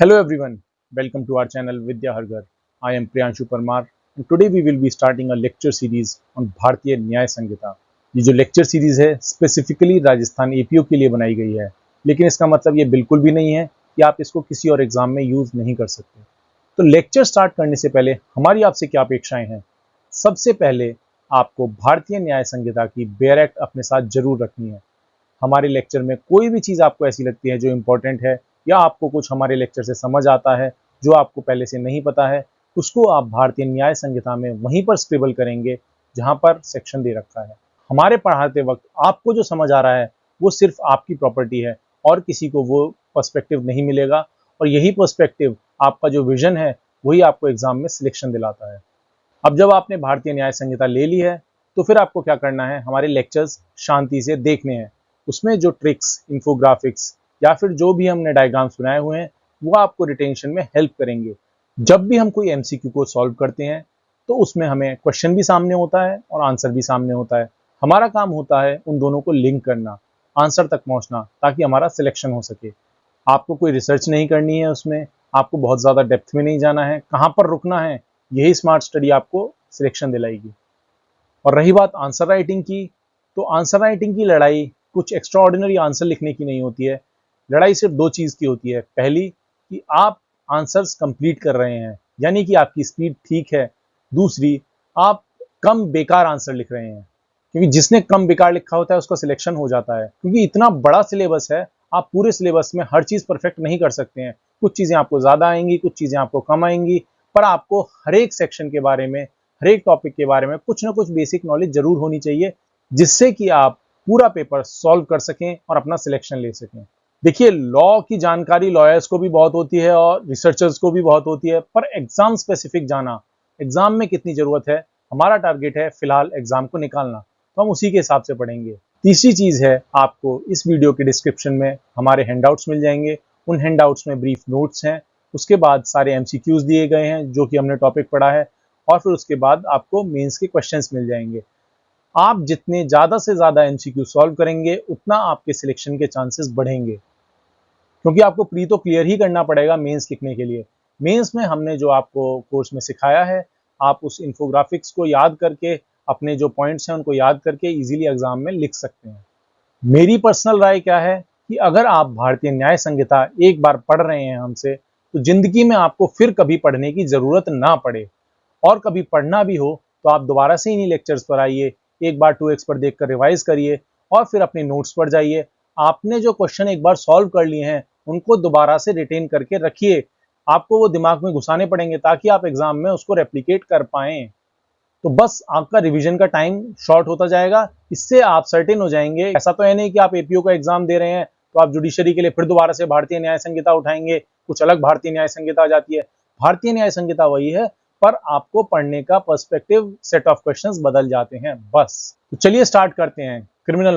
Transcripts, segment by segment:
Hello everyone, welcome to our channel Vidya Hargar. I am Priyanshu Parmar and today we will be starting a lecture series on भारतीय न्याय संहिता। ये जो lecture series है specifically Rajasthan APO के लिए बनाई गई है, लेकिन इसका मतलब ये बिल्कुल भी नहीं है कि आप इसको किसी और एग्जाम में यूज नहीं कर सकते। तो लेक्चर स्टार्ट करने से पहले हमारी आपसे क्या अपेक्षाएं हैं? सबसे पहले आपको भारतीय न्याय संहिता की बेयर एक्ट अपने साथ जरूर रखनी है। हमारे लेक्चर में कोई भी चीज़ आपको ऐसी लगती है जो इम्पोर्टेंट है या आपको कुछ हमारे लेक्चर से समझ आता है जो आपको पहले से नहीं पता है, उसको आप भारतीय न्याय संहिता में वहीं पर स्क्रिबल करेंगे जहां पर सेक्शन दे रखा है। हमारे पढ़ाते वक्त आपको जो समझ आ रहा है वो सिर्फ आपकी प्रॉपर्टी है और किसी को वो पर्सपेक्टिव नहीं मिलेगा, और यही पर्सपेक्टिव आपका जो विजन है वही आपको एग्जाम में सिलेक्शन दिलाता है। अब जब आपने भारतीय न्याय संहिता ले ली है तो फिर आपको क्या करना है, हमारे लेक्चर्स शांति से देखने हैं। उसमें जो ट्रिक्स, इंफोग्राफिक्स या फिर जो भी हमने डायग्राम्स बनाए हुए हैं वो आपको रिटेंशन में हेल्प करेंगे। जब भी हम कोई एमसीक्यू को सॉल्व करते हैं तो उसमें हमें क्वेश्चन भी सामने होता है और आंसर भी सामने होता है। हमारा काम होता है उन दोनों को लिंक करना, आंसर तक पहुंचना, ताकि हमारा सिलेक्शन हो सके। आपको कोई रिसर्च नहीं करनी है उसमें, आपको बहुत ज़्यादा डेप्थ में नहीं जाना है, कहाँ पर रुकना है, यही स्मार्ट स्टडी आपको सिलेक्शन दिलाएगी। और रही बात आंसर राइटिंग की, तो आंसर राइटिंग की लड़ाई कुछ एक्स्ट्रा ऑर्डिनरी आंसर लिखने की नहीं होती है। लड़ाई सिर्फ दो चीज़ की होती है। पहली, कि आप आंसर्स कंप्लीट कर रहे हैं, यानी कि आपकी स्पीड ठीक है। दूसरी, आप कम बेकार आंसर लिख रहे हैं, क्योंकि जिसने कम बेकार लिखा होता है उसका सिलेक्शन हो जाता है। क्योंकि इतना बड़ा सिलेबस है, आप पूरे सिलेबस में हर चीज़ परफेक्ट नहीं कर सकते हैं। कुछ चीज़ें आपको ज़्यादा आएंगी, कुछ चीज़ें आपको कम आएंगी, पर आपको हर एक सेक्शन के बारे में, हर एक टॉपिक के बारे में कुछ ना कुछ बेसिक नॉलेज जरूर होनी चाहिए, जिससे कि आप पूरा पेपर सॉल्व कर सकें और अपना सिलेक्शन ले सकें। देखिए, लॉ की जानकारी लॉयर्स को भी बहुत होती है और रिसर्चर्स को भी बहुत होती है, पर एग्जाम स्पेसिफिक जाना, एग्जाम में कितनी जरूरत है, हमारा टारगेट है फिलहाल एग्जाम को निकालना, तो हम उसी के हिसाब से पढ़ेंगे। तीसरी चीज है, आपको इस वीडियो के डिस्क्रिप्शन में हमारे हैंडआउट्स मिल जाएंगे। उन हैंडआउट्स में ब्रीफ नोट्स हैं, उसके बाद सारे एमसीक्यूज दिए गए हैं जो कि हमने टॉपिक पढ़ा है, और फिर उसके बाद आपको मेंस के क्वेश्चंस मिल जाएंगे। आप जितने ज़्यादा से ज़्यादा एमसीक्यू सॉल्व करेंगे उतना आपके सिलेक्शन के चांसेस बढ़ेंगे, क्योंकि आपको प्री तो क्लियर ही करना पड़ेगा मेंस लिखने के लिए। मेंस में हमने जो आपको कोर्स में सिखाया है, आप उस इन्फोग्राफिक्स को याद करके, अपने जो पॉइंट्स हैं उनको याद करके इजीली एग्जाम में लिख सकते हैं। मेरी पर्सनल राय क्या है कि अगर आप भारतीय न्याय संहिता एक बार पढ़ रहे हैं हमसे, तो जिंदगी में आपको फिर कभी पढ़ने की जरूरत ना पड़े, और कभी पढ़ना भी हो तो आप दोबारा से इन्हीं लेक्चर्स पर आइए, एक बार 2x पर देखकर रिवाइज करिए और फिर अपने नोट्स पर जाइए। आपने जो क्वेश्चन एक बार सॉल्व कर लिए हैं उनको दोबारा से रिटेन करके रखिए। आपको वो दिमाग में घुसाने पड़ेंगे ताकि आप एग्जाम में उसको रेप्लिकेट कर पाएं। तो बस आपका रिवीजन का टाइम शॉर्ट होता जाएगा। इससे आप सर्टेन हो जाएंगे। ऐसा तो है नहीं कि आप एपीओ का एग्जाम दे रहे हैं तो आप जुडिशरी के लिए फिर दोबारा से भारतीय न्याय संहिता उठाएंगे, कुछ अलग भारतीय न्याय संहिता आ जाती है। भारतीय न्याय संहिता वही है, पर आपको पढ़ने का पर्सपेक्टिव, सेट ऑफ क्वेश्चंस बदल जाते हैं बस। तो चलिए स्टार्ट करते हैं क्रिमिनल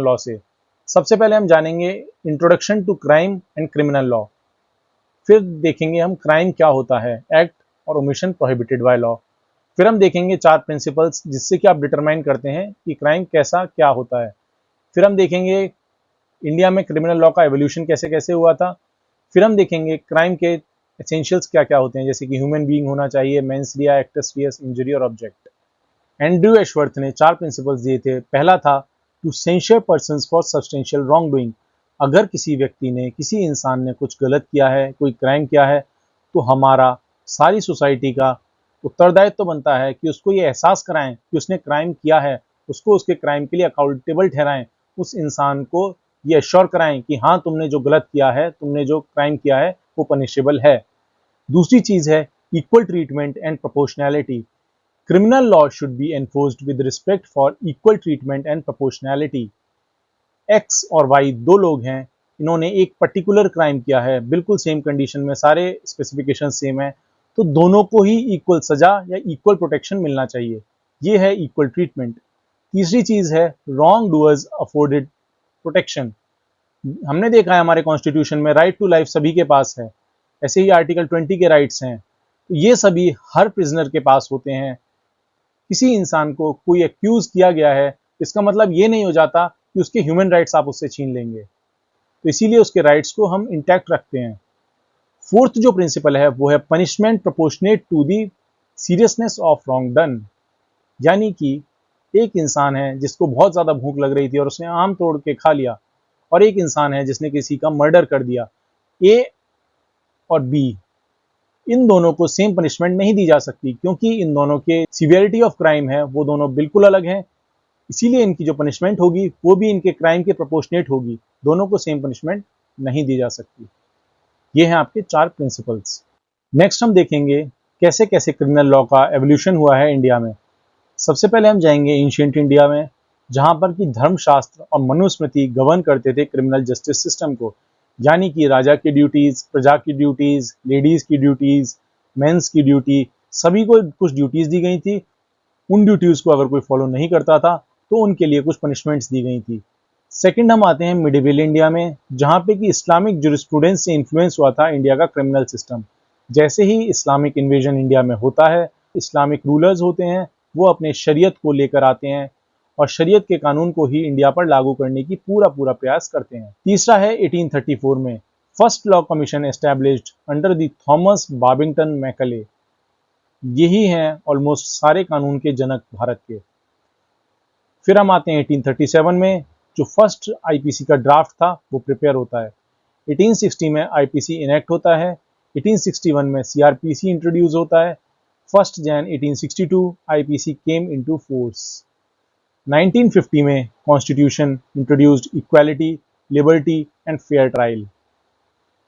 लॉ से। सबसे पहले हम जानेंगे introduction to crime and criminal law. फिर देखेंगे हम क्राइम क्या होता है, act or omission prohibited by law. फिर हम देखेंगे चार प्रिंसिपल्स जिससे कि आप डिटरमाइन करते हैं कि क्राइम कैसा क्या होता है। फिर हम देखेंगे इंडिया में क्रिमिनल लॉ का एवोल्यूशन कैसे कैसे हुआ था। फिर हम देखेंगे क्राइम के एसेंशियल्स क्या क्या होते हैं, जैसे कि ह्यूमन बीइंग होना चाहिए, mens rea, actus reus, injury और ऑब्जेक्ट। एंड्रयू एशवर्थ ने चार प्रिंसिपल्स दिए थे। पहला था to censure persons for substantial wrongdoing. अगर किसी व्यक्ति ने, किसी इंसान ने कुछ गलत किया है, कोई क्राइम किया है, तो हमारा, सारी सोसाइटी का उत्तरदायित्व तो बनता है कि उसको ये एहसास कराएं कि उसने क्राइम किया है, उसको उसके क्राइम के लिए अकाउंटेबल ठहराएं, उस इंसान को ये एश्योर कराएं कि हाँ, तुमने जो गलत किया है, तुमने जो क्राइम किया है वो पनिशेबल है। दूसरी चीज है equal treatment and proportionality. Criminal law should be enforced with respect for equal treatment and proportionality. X और Y दो लोग हैं, इन्होंने एक पर्टिकुलर क्राइम किया है, बिल्कुल सेम कंडीशन में, सारे स्पेसिफिकेशन सेम है, तो दोनों को ही इक्वल सजा या इक्वल प्रोटेक्शन मिलना चाहिए। ये है इक्वल ट्रीटमेंट। तीसरी चीज है रॉन्ग डूअर्स अफोर्डेड प्रोटेक्शन। हमने देखा है हमारे कॉन्स्टिट्यूशन में राइट टू लाइफ सभी के पास है, ऐसे ही आर्टिकल 20 के राइट्स हैं, तो ये सभी हर प्रिजनर के पास होते हैं। किसी इंसान को कोई एक्यूज किया गया है, इसका मतलब ये नहीं हो जाता कि उसके ह्यूमन राइट्स आप उससे छीन लेंगे। तो इसीलिए उसके राइट्स को हम इंटैक्ट रखते हैं। फोर्थ जो प्रिंसिपल है वो है punishment proportionate to the seriousness of wrong done. यानी कि एक इंसान है जिसको बहुत ज़्यादा भूख लग रही थी और उसने आम तोड़ के खा लिया, और एक इंसान है जिसने किसी का मर्डर कर दिया। ए और बी, इन दोनों को सेम पनिशमेंट नहीं दी जा सकती, क्योंकि इन दोनों के सीवियरिटी ऑफ क्राइम है वो दोनों बिल्कुल अलग हैं। इसीलिए इनकी जो पनिशमेंट होगी वो भी इनके क्राइम के प्रोपोर्शनेट होगी। दोनों को सेम पनिशमेंट नहीं दी जा सकती। ये हैं आपके 4 प्रिंसिपल्स। नेक्स्ट हम देखेंगे कैसे कैसे क्रिमिनल लॉ का एवोल्यूशन हुआ है इंडिया में। सबसे पहले हम जाएंगे एंशिएंट इंडिया में, जहां पर कि धर्मशास्त्र और मनुस्मृति गवर्न करते थे क्रिमिनल जस्टिस सिस्टम को। यानी कि राजा की ड्यूटीज, प्रजा की ड्यूटीज, लेडीज की ड्यूटीज, मेंस की ड्यूटी, सभी को कुछ ड्यूटीज दी गई थी। उन ड्यूटीज को अगर कोई फॉलो नहीं करता था तो उनके लिए कुछ पनिशमेंट्स दी गई थी। सेकंड हम आते हैं मिडिवल इंडिया में, जहां पे कि इस्लामिक जुरिस्प्रूडेंस से इन्फ्लुएंस हुआ था इंडिया का क्रिमिनल सिस्टम। जैसे ही इस्लामिक इन्वेजन इंडिया में होता है, इस्लामिक रूलर्स होते हैं वो अपने शरीयत को लेकर आते हैं और शरीयत के कानून को ही इंडिया पर लागू करने की पूरा प्रयास करते हैं। तीसरा है 1834 में first law commission established under the Thomas Babington Macaulay. यही हैं ऑलमोस्ट सारे कानून के जनक भारत के। फिर हम आते हैं 1837 में, जो फर्स्ट आईपीसी का ड्राफ्ट था वो प्रिपेयर होता है। 1860 में आईपीसी इनेक्ट होता है। 1861 में सीआरपीसी इंट्रोड्यूस होता है। 1 जैन 1862 आईपीसी केम इनटू फोर्स। 1950 में constitution introduced equality, liberty and fair trial.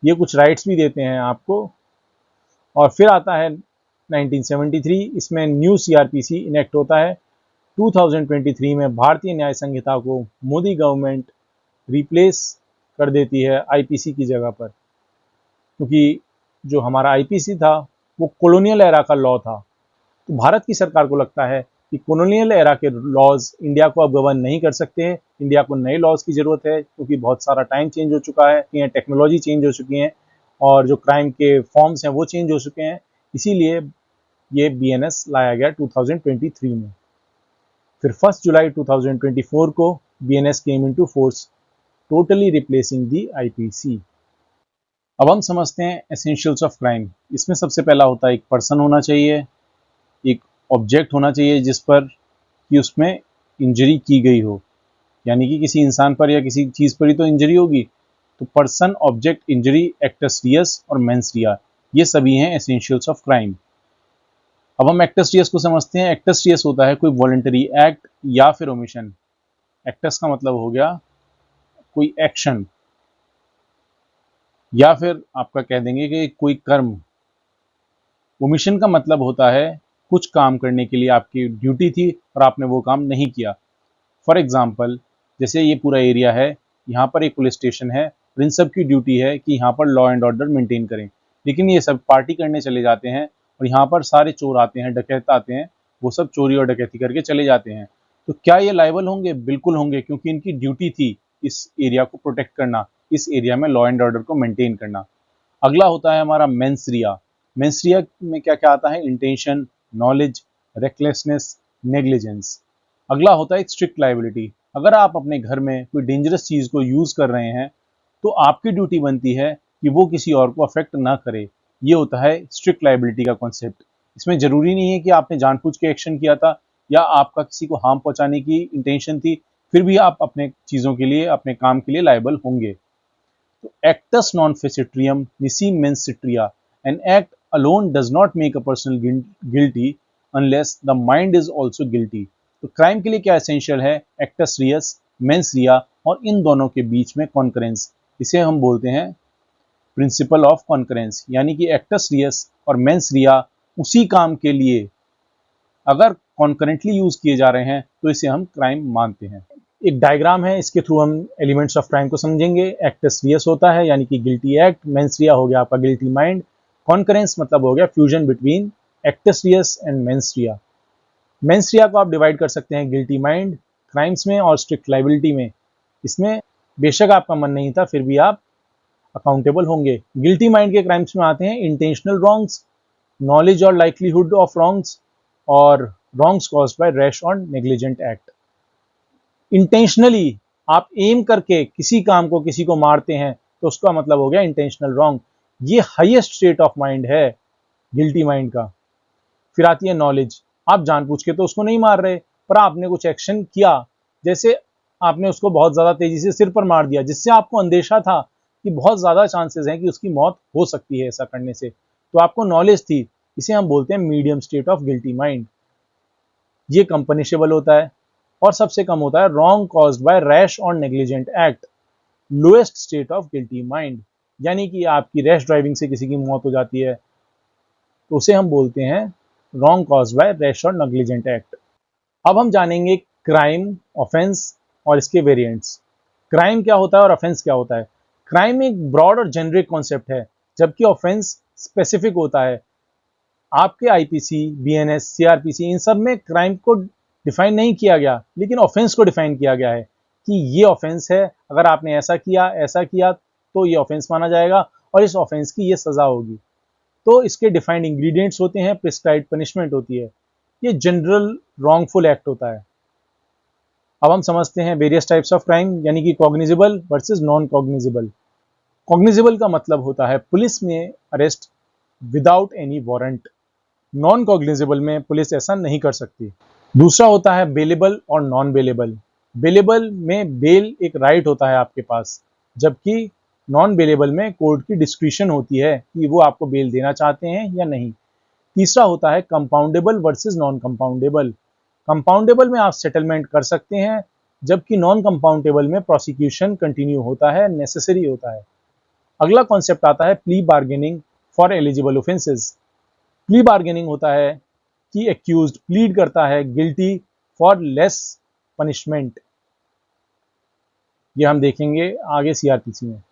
ये कुछ राइट्स भी देते हैं आपको। और फिर आता है 1973, इसमें न्यू सीआरपीसी इनेक्ट होता है। 2023 में भारतीय न्याय संहिता को मोदी गवर्नमेंट रिप्लेस कर देती है आईपीसी की जगह पर, क्योंकि जो हमारा आईपीसी था वो कॉलोनियल एरा का लॉ था। तो भारत की सरकार को लगता है कि कॉलोनियल एरा के लॉज इंडिया को अब गवर्न नहीं कर सकते हैं। इंडिया को नए लॉज की जरूरत है, क्योंकि बहुत सारा टाइम चेंज हो चुका है, टेक्नोलॉजी चेंज हो चुकी है और जो क्राइम के फॉर्म्स हैं वो चेंज हो चुके हैं। इसीलिए ये बीएनएस लाया गया 2023 में। फिर 1 जुलाई 2024 को BNS came into force, totally replacing the IPC. अब हम समझते हैं एसेंशियल्स ऑफ क्राइम। इसमें सबसे पहला होता है एक पर्सन होना चाहिए, एक ऑब्जेक्ट होना चाहिए जिस पर कि उसमें इंजरी की गई हो, यानी कि किसी इंसान पर या किसी चीज़ पर ही तो इंजरी होगी। तो person, object, injury, acts Reis और मेंस रिया, ये सभी हैं एसेंशियल्स ऑफ क्राइम। अब हम एक्टस रियस को समझते हैं। एक्टस रियस होता है कोई वॉलंटरी एक्ट या फिर ओमिशन। एक्टस का मतलब हो गया कोई एक्शन, या फिर आपका कह देंगे कि कोई कर्म। ओमिशन का मतलब होता है कुछ काम करने के लिए आपकी ड्यूटी थी और आपने वो काम नहीं किया। फॉर एग्जाम्पल, जैसे ये पूरा एरिया है, यहाँ पर एक पुलिस स्टेशन है और इन सब की ड्यूटी है कि यहाँ पर लॉ एंड ऑर्डर मेंटेन करें, लेकिन ये सब पार्टी करने चले जाते हैं और यहाँ पर सारे चोर आते हैं, डकैत आते हैं, वो सब चोरी और डकैती करके चले जाते हैं। तो क्या ये लायबल होंगे? बिल्कुल होंगे, क्योंकि इनकी ड्यूटी थी इस एरिया को प्रोटेक्ट करना, इस एरिया में लॉ एंड ऑर्डर को मेंटेन करना। अगला होता है हमारा मेंस रिया। मेंस रिया में क्या क्या आता है? Intention, knowledge, recklessness, negligence. अगला होता है स्ट्रिक्ट लाइबिलिटी। अगर आप अपने घर में कोई डेंजरस चीज़ को यूज़ कर रहे हैं तो आपकी ड्यूटी बनती है कि वो किसी और को अफेक्ट ना करे। ये होता है स्ट्रिक्ट लाइबिलिटी का कॉन्सेप्ट। इसमें ज़रूरी नहीं है कि आपने जानबूझ के एक्शन किया था या आपका किसी को हार्म पहुंचाने की इंटेंशन थी, फिर भी आप अपने चीज़ों के लिए, अपने काम के लिए लायबल होंगे। तो actus non facitrium nisi mens citria, an act alone does not make a person guilty unless the mind is also guilty। तो क्राइम के लिए क्या एसेंशियल है? एक्टस रियस, मेंस रिया और इन दोनों के बीच में कॉन्करेंस। इसे हम बोलते हैं प्रिंसिपल ऑफ कॉन्करेंस। यानी कि एक्टस रियस और मेंस रिया उसी काम के लिए अगर कॉन्करेंटली यूज किए जा रहे हैं तो इसे हम क्राइम मानते हैं। एक डायग्राम है, इसके थ्रू हम एलिमेंट्स ऑफ क्राइम को समझेंगे। एक्टस रियस होता है यानी कि गिल्टी एक्ट, मेंस रिया हो गया आपका गिल्टी माइंड, कॉन्करेंस मतलब हो गया fusion between actus reus and mens rea. Mens rea को आप डिवाइड कर सकते हैं गिल्टी माइंड क्राइम्स में और स्ट्रिक्ट लाइबिलिटी में। इसमें बेशक आपका मन नहीं था, फिर भी आप अकाउंटेबल होंगे। गिल्टी माइंड के क्राइम्स में आते हैं इंटेंशनल रॉन्ग्स, नॉलेज और लाइकलीहुड ऑफ रॉन्ग्स और रॉन्ग्स कॉज्ड बाय रैश और नेग्लिजेंट एक्ट। इंटेंशनली आप एम करके किसी काम को किसी को मारते हैं तो उसका मतलब हो गया इंटेंशनल रॉन्ग। ये हाईएस्ट स्टेट ऑफ माइंड है गिल्टी माइंड का। फिर आती है नॉलेज। आप जानबूझ के तो उसको नहीं मार रहे, पर आपने कुछ एक्शन किया, जैसे आपने उसको बहुत ज्यादा तेजी से सिर पर मार दिया जिससे आपको अंदेशा था कि बहुत ज्यादा चांसेस हैं कि उसकी मौत हो सकती है ऐसा करने से, तो आपको नॉलेज थी। इसे हम बोलते हैं medium state of guilty mind. ये कम पनिशेबल होता है। और सबसे कम होता है रॉन्ग कॉज्ड बाय रैश और negligent act, lowest state of guilty mind. यानी कि आपकी रैश ड्राइविंग से किसी की मौत हो जाती है तो उसे हम बोलते हैं रॉन्ग कॉज्ड बाय रैश और नेग्लिजेंट एक्ट। अब हम जानेंगे क्राइम, ऑफेंस और इसके वेरिएंट्स। क्राइम क्या होता है और ऑफेंस क्या होता है? क्राइम एक ब्रॉड और जेनरिक कॉन्सेप्ट है, जबकि ऑफेंस स्पेसिफिक होता है। आपके आईपीसी, बीएनएस, सीआरपीसी इन सब में क्राइम को डिफाइन नहीं किया गया, लेकिन ऑफेंस को डिफाइन किया गया है कि ये ऑफेंस है, अगर आपने ऐसा किया तो ये ऑफेंस माना जाएगा और इस ऑफेंस की ये सजा होगी। तो इसके डिफाइंड इंग्रेडिएंट्स होते हैं, प्रिस्क्राइब्ड पनिशमेंट होती है। ये जनरल रॉन्गफुल एक्ट होता है। अब हम समझते हैं वेरियस टाइप्स ऑफ क्राइम, यानी कि cognizable versus non cognizable. Cognizable का मतलब होता है पुलिस में arrest without any warrant. Non cognizable में पुलिस ऐसा नहीं कर सकती। दूसरा होता है बेलेबल और नॉन बेलेबल। बेलेबल में बेल एक राइट होता है आपके पास, जबकि नॉन बेलेबल में कोर्ट की डिस्क्रिशन होती है कि वो आपको बेल देना चाहते हैं या नहीं। तीसरा होता है compoundable versus non compoundable. Compoundable में आप सेटलमेंट कर सकते हैं, जबकि नॉन कंपाउंडेबल में प्रोसिक्यूशन कंटिन्यू होता है, नेसेसरी होता है। अगला कॉन्सेप्ट आता है plea bargaining for eligible offences. Plea bargaining होता है कि एक्यूज्ड प्लीड करता है गिल्टी फॉर लेस पनिशमेंट। ये हम देखेंगे आगे सीआरपीसी में।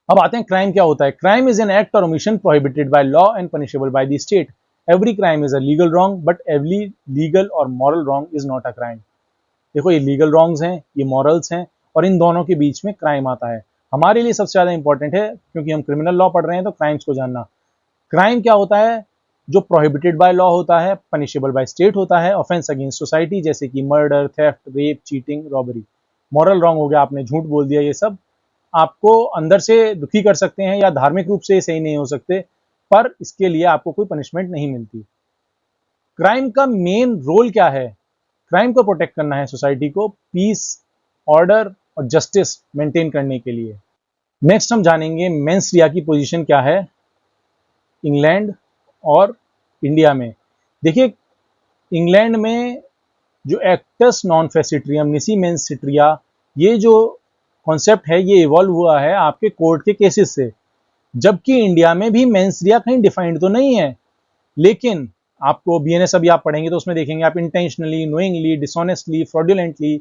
अब आते हैं क्राइम क्या होता है। Crime is an act or omission prohibited by law and punishable by the state. Every crime is a legal wrong but every legal or moral wrong is not a crime. देखो, ये legal wrongs हैं, ये morals हैं, और इन दोनों के बीच में crime आता है। हमारे लिए सबसे ज्यादा इंपॉर्टेंट है, क्योंकि हम क्रिमिनल लॉ पढ़ रहे हैं, तो क्राइम्स को जानना। क्राइम क्या होता है? जो प्रोहिबिटेड बाय लॉ होता है, पनिशेबल बाय स्टेट होता है, ऑफेंस अगेंस्ट सोसाइटी जैसे कि murder, theft, rape, cheating, robbery. Moral wrong हो गया, आपने झूठ बोल दिया। ये सब आपको अंदर से दुखी कर सकते हैं या धार्मिक रूप से सही नहीं हो सकते, पर इसके लिए आपको कोई पनिशमेंट नहीं मिलती। क्राइम का मेन रोल क्या है? क्राइम को प्रोटेक्ट करना है सोसाइटी को, पीस, ऑर्डर और जस्टिस मेंटेन करने के लिए। नेक्स्ट हम जानेंगे मेंस रिया की पोजीशन क्या है इंग्लैंड और इंडिया में। देखिए, इंग्लैंड में जो एक्टस नॉन फेसिट्रियम निसी मेंस सिट्रिया, ये जो कॉन्सेप्ट है ये इवॉल्व हुआ है आपके कोर्ट के केसेस से, जबकि इंडिया में भी मेंस रिया कहीं डिफाइंड तो नहीं है। लेकिन आपको बीएनएस अभी आप पढ़ेंगे तो उसमें देखेंगे आप intentionally, knowingly, dishonestly, fraudulently,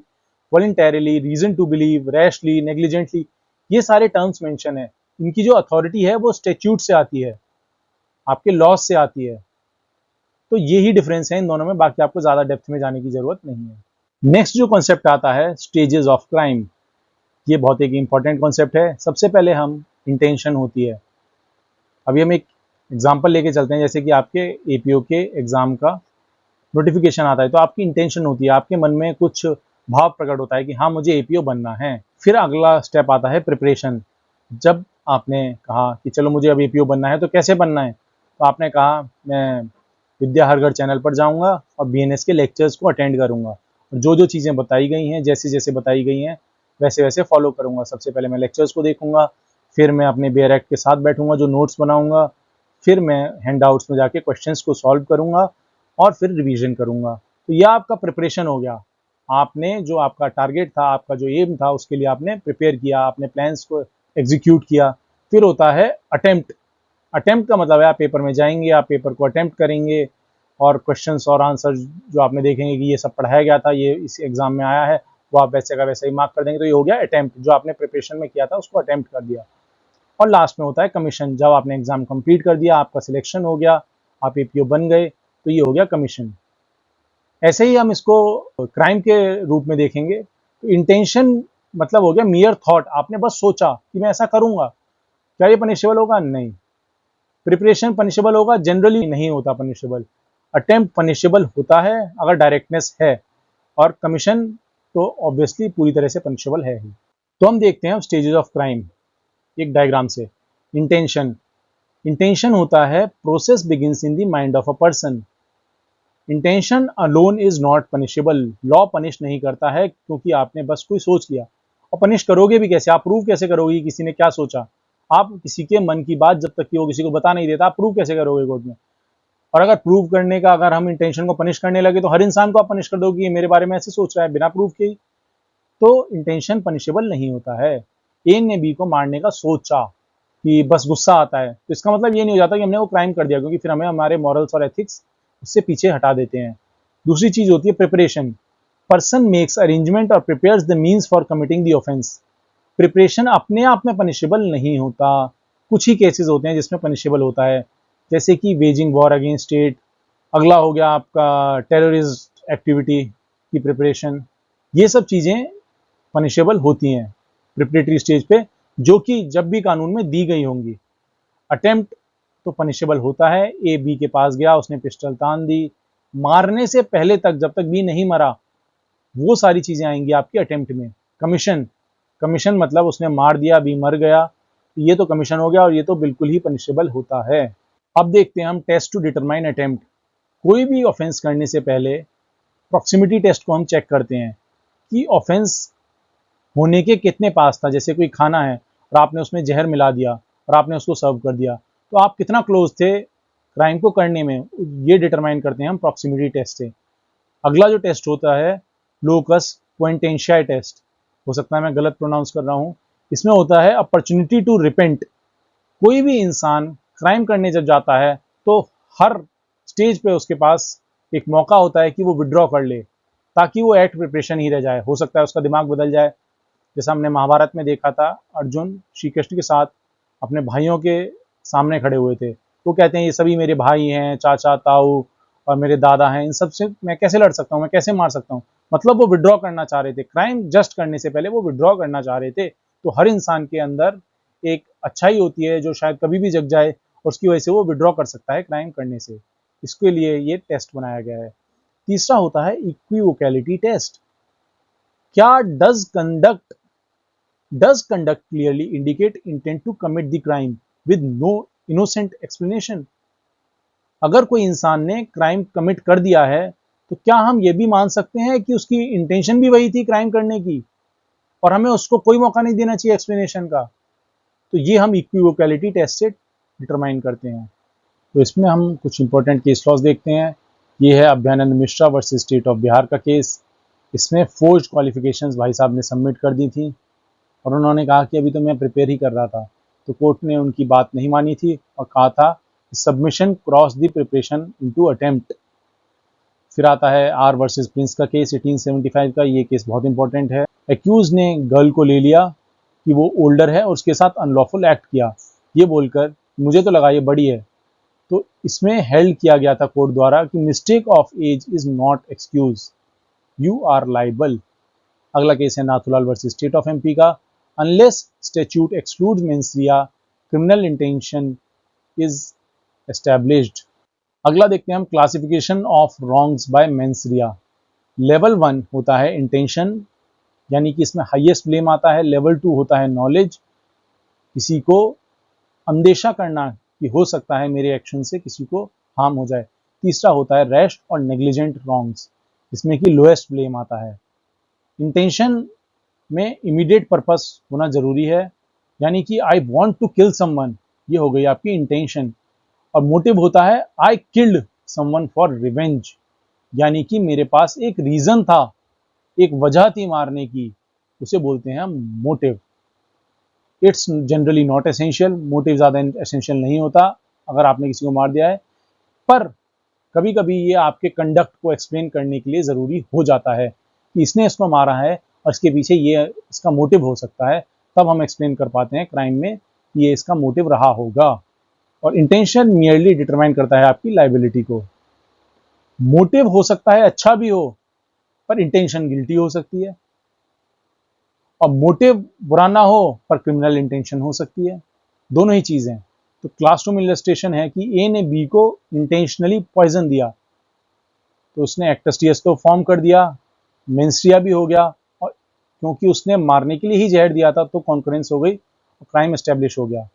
voluntarily, reason to believe, rashly, negligently, ये सारे टर्म्स मेंशन है। इनकी जो अथॉरिटी है वो स्टेट्यूट से आती है, आपके लॉज से आती है। तो ये ही डिफरेंस है इन दोनों में, बाकी आपको ज्यादा डेप्थ में जाने की जरूरत नहीं है। नेक्स्ट जो कॉन्सेप्ट आता है स्टेजेस ऑफ क्राइम, ये बहुत एक इंपॉर्टेंट कॉन्सेप्ट है। सबसे पहले हम इंटेंशन होती है। अभी हम एक एग्जाम्पल लेके चलते हैं, जैसे कि आपके एपीओ के एग्जाम का नोटिफिकेशन आता है, तो आपकी इंटेंशन होती है, आपके मन में कुछ भाव प्रकट होता है कि हाँ मुझे एपीओ बनना है। फिर अगला स्टेप आता है प्रिपरेशन। जब आपने कहा कि चलो मुझे अब एपीओ बनना है, तो कैसे बनना है? तो आपने कहा मैं विद्या हर घर चैनल पर जाऊंगा और बीएनएस के लेक्चर्स को अटेंड करूंगा, और जो जो चीज़ें बताई गई हैं, जैसे जैसे बताई गई हैं वैसे वैसे फॉलो करूंगा। सबसे पहले मैं लेक्चर्स को देखूंगा, फिर मैं अपने बेयर एक्ट के साथ बैठूंगा जो नोट्स बनाऊंगा, फिर मैं हैंड आउट्स में जाके क्वेश्चंस को सॉल्व करूंगा और फिर रिवीजन करूंगा। तो यह आपका प्रिपरेशन हो गया। आपने जो आपका टारगेट था, आपका जो एम था, उसके लिए आपने प्रिपेयर किया, आपने प्लान्स को एग्जीक्यूट किया। फिर होता है अटेम्प्ट। अटेम्प्ट का मतलब है आप पेपर में जाएंगे, आप पेपर को अटेम्प्ट करेंगे और क्वेश्चंस और आंसर जो आपने देखेंगे कि ये सब पढ़ाया गया था, ये इस एग्जाम में आया है, वो आप वैसे का वैसे ही मार्क कर देंगे। तो ये हो गया अटेम्प्ट, जो आपने प्रिपरेशन में किया था उसको अटेम्प्ट कर दिया। और लास्ट में होता है कमीशन। जब आपने एग्जाम कंप्लीट कर दिया, आपका सिलेक्शन हो गया, आप एपीओ बन गए, तो ये हो गया कमीशन। ऐसे ही हम इसको क्राइम के रूप में देखेंगे तो इंटेंशन मतलब हो गया मियर थॉट, आपने बस सोचा कि मैं ऐसा करूंगा। क्या ये पनिशेबल होगा? नहीं। प्रिपरेशन पनिशेबल होगा? जनरली नहीं होता पनिशेबल। अटेम्प्ट पनिशेबल होता है अगर डायरेक्टनेस है, और कमीशन तो ऑब्वियसली पूरी तरह से पनिशेबल है ही। तो हम देखते हैं स्टेजेस ऑफ क्राइम एक डायग्राम से। इंटेंशन, इंटेंशन होता है process begins in the mind of a person. Intention alone is not punishable, law punish नहीं करता है क्योंकि आपने बस कोई सोच लिया। और पनिश करोगे भी कैसे, आप प्रूव कैसे करोगे कि किसी ने क्या सोचा? आप किसी के मन की बात जब तक कि वो किसी को बता नहीं देता, आप प्रूव कैसे करोगे कोर्ट में? और अगर प्रूव करने का, अगर हम इंटेंशन को पनिश करने लगे तो हर इंसान को आप पनिश कर दोगे, ये मेरे बारे में ऐसे सोच रहा है बिना प्रूफ के ही। तो इंटेंशन पनिशेबल नहीं होता है। ए ने बी को मारने का सोचा कि बस गुस्सा आता है, तो इसका मतलब ये नहीं हो जाता कि हमने वो क्राइम कर दिया, क्योंकि फिर हमें हमारे मॉरल्स और एथिक्स उससे पीछे हटा देते हैं। दूसरी चीज होती है प्रिपरेशन। पर्सन मेक्स अरेंजमेंट और prepares the means for committing the offence. Preparation अपने आप में पनिशेबल नहीं होता, कुछ ही केसेस होते हैं जिसमें पनिशेबल होता है, जैसे कि वेजिंग वॉर अगेंस्ट स्टेट। अगला हो गया आपका टेररिस्ट एक्टिविटी की प्रिपरेशन। ये सब चीज़ें पनिशेबल होती हैं प्रिपरेटरी स्टेज पे, जो कि जब भी कानून में दी गई होंगी। अटेम्प्ट तो पनिशेबल होता है, ए बी के पास गया, उसने पिस्टल तान दी, मारने से पहले तक जब तक बी नहीं मरा, वो सारी चीज़ें आएंगी आपकी अटेम्प्ट में। कमीशन, कमीशन मतलब उसने मार दिया, बी मर गया, ये तो कमीशन हो गया और ये तो बिल्कुल ही पनिशेबल होता है। अब देखते हैं हम टेस्ट टू डिटरमाइन अटेम्प्ट। कोई भी ऑफेंस करने से पहले प्रॉक्सिमिटी टेस्ट को हम चेक करते हैं कि ऑफेंस होने के कितने पास था। जैसे कोई खाना है और आपने उसमें जहर मिला दिया और आपने उसको सर्व कर दिया, तो आप कितना क्लोज थे क्राइम को करने में, ये डिटरमाइन करते हैं हम प्रॉक्सिमिटी टेस्ट से। अगला जो टेस्ट होता है लोकस पोइंटेंशियाई टेस्ट, हो सकता है मैं गलत प्रोनाउंस कर रहा हूँ। इसमें होता है अपॉर्चुनिटी टू रिपेंट। कोई भी इंसान क्राइम करने जब जाता है तो हर स्टेज पे उसके पास एक मौका होता है कि वो विड्रॉ कर ले, ताकि वो एट प्रिपरेशन ही रह जाए। हो सकता है उसका दिमाग बदल जाए, जैसा हमने महाभारत में देखा था, अर्जुन श्री कृष्ण के साथ अपने भाइयों के सामने खड़े हुए थे, तो कहते हैं ये सभी मेरे भाई हैं, चाचा ताऊ और मेरे दादा हैं, इन सब से मैं कैसे लड़ सकता हूँ, मैं कैसे मार सकता हूँ। मतलब वो विड्रॉ करना चाह रहे थे, क्राइम जस्ट करने से पहले वो विड्रॉ करना चाह रहे थे। तो हर इंसान के अंदर एक अच्छाई होती है जो शायद कभी भी जग जाए, और उसकी वजह से वो विड्रॉ कर सकता है क्राइम करने से। इसके लिए ये टेस्ट बनाया गया है। तीसरा होता है इक्विवोकैलिटी टेस्ट। क्या does conduct clearly indicate intent to commit the crime with no innocent explanation? अगर कोई इंसान ने क्राइम कमिट कर दिया है तो क्या हम ये भी मान सकते हैं कि उसकी इंटेंशन भी वही थी क्राइम करने की, और हमें उसको कोई मौका नहीं देना चाहिए एक्सप्लेनेशन का? तो ये हम इक्विवोकैलिटी टेस्ट से डिटरमाइन करते हैं। तो इसमें हम कुछ इंपॉर्टेंट केस लॉज देखते हैं। ये है Abhyanand Mishra versus state of Bihar का केस। इसमें फोर्ज्ड क्वालिफिकेशंस भाई साहब ने सबमिट कर दी थी और उन्होंने कहा कि अभी तो मैं प्रिपेयर ही कर रहा था, तो कोर्ट ने उनकी बात नहीं मानी थी और कहा था submission cross the preparation into attempt. फिर आता है आर वर्सेस प्रिंस का केस 1875 का। ये केस बहुत इंपॉर्टेंट है। एक्यूज ने गर्ल को ले लिया कि वो ओल्डर है और उसके साथ अनलॉफुल एक्ट किया, ये बोलकर मुझे तो लगा ये बड़ी है। तो इसमें हेल्ड किया गया था कोर्ट द्वारा कि mistake of age is not excuse, you are liable. अगला केस है Nathulal versus state of MP का। Unless statute excludes mens rea, criminal intention is established. अगला देखते हैं हम classification of wrongs by mens rea. Level 1 होता है इंटेंशन, यानी कि इसमें हाईएस्ट ब्लेम आता है। लेवल 2 होता है नॉलेज, किसी को अंदेशा करना कि हो सकता है मेरे एक्शन से किसी को हार्म हो जाए। तीसरा होता है रैश और नेग्लिजेंट रॉन्ग्स, इसमें कि लोएस्ट ब्लेम आता है। इंटेंशन में इमीडिएट पर्पस होना जरूरी है, यानी कि I want to kill someone, ये हो गई आपकी इंटेंशन। और मोटिव होता है I killed someone for revenge, यानी कि मेरे पास एक रीजन था, एक वजह थी मारने की, उसे बोलते हैं हम motive. It's generally not essential, motive ज़्यादा एसेंशियल नहीं होता अगर आपने किसी को मार दिया है, पर कभी कभी ये आपके कंडक्ट को एक्सप्लेन करने के लिए ज़रूरी हो जाता है कि इसने इसको मारा है और इसके पीछे ये इसका मोटिव हो सकता है, तब हम एक्सप्लेन कर पाते हैं क्राइम में ये इसका मोटिव रहा होगा। और इंटेंशन मियरली डिटरमाइन करता है आपकी लाइबिलिटी को। मोटिव हो सकता है अच्छा भी हो, पर इंटेंशन गिल्टी हो सकती है, और मोटिव बुरा ना हो पर क्रिमिनल इंटेंशन हो सकती है, दोनों ही चीज़ें। तो क्लासरूम इलस्ट्रेशन है कि ए ने बी को इंटेंशनली पॉइजन दिया, तो उसने एक्टस्टियस तो फॉर्म कर दिया, मेंस्ट्रिया भी हो गया, क्योंकि उसने मारने के लिए ही जहर दिया था, तो कॉन्करेंस हो गई और क्राइम एस्टेब्लिश हो गया।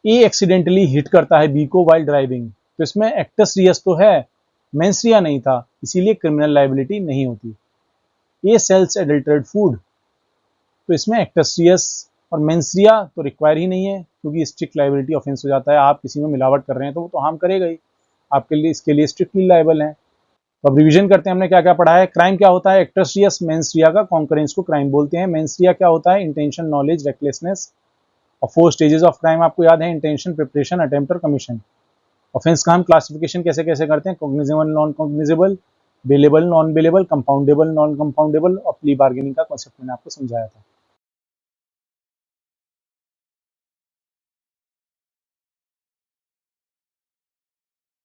ए एक्सीडेंटली हिट करता है बी को वाइल ड्राइविंग, तो इसमें एक्टस रियस तो है, मेंस रिया नहीं था, इसीलिए क्रिमिनल लायबिलिटी नहीं होती। ए सेल्स एडल्टरेट फूड, तो इसमें एक्टस रियस और मेंस रिया तो रिक्वायर ही नहीं है, क्योंकि स्ट्रिक्ट लायबिलिटी ऑफेंस हो जाता है। आप किसी में मिलावट कर रहे हैं तो वो तो हार्म करेगा ही, आपके लिए इसके लिए स्ट्रिक्टली लायबल है। तो अब रिवीजन करते हैं हमने क्या क्या पढ़ा है। क्राइम क्या होता है, एक्टस रियस मेंस रिया का कॉन्करेंस को क्राइम बोलते हैं। मेंस रिया क्या होता है, इंटेंशन, नॉलेज, रेकलेसनेस। और 4 स्टेजेस ऑफ क्राइम आपको याद है, इंटेंशन, प्रिपरेशन, अटेम्प्ट और कमीशन। ऑफेंस का हम क्लासिफिकेशन कैसे कैसे करते हैं, cognizable, non cognizable, bailable, non bailable, compoundable, non compoundable और प्ली बार्गेनिंग का कॉन्सेप्ट मैंने आपको समझाया था।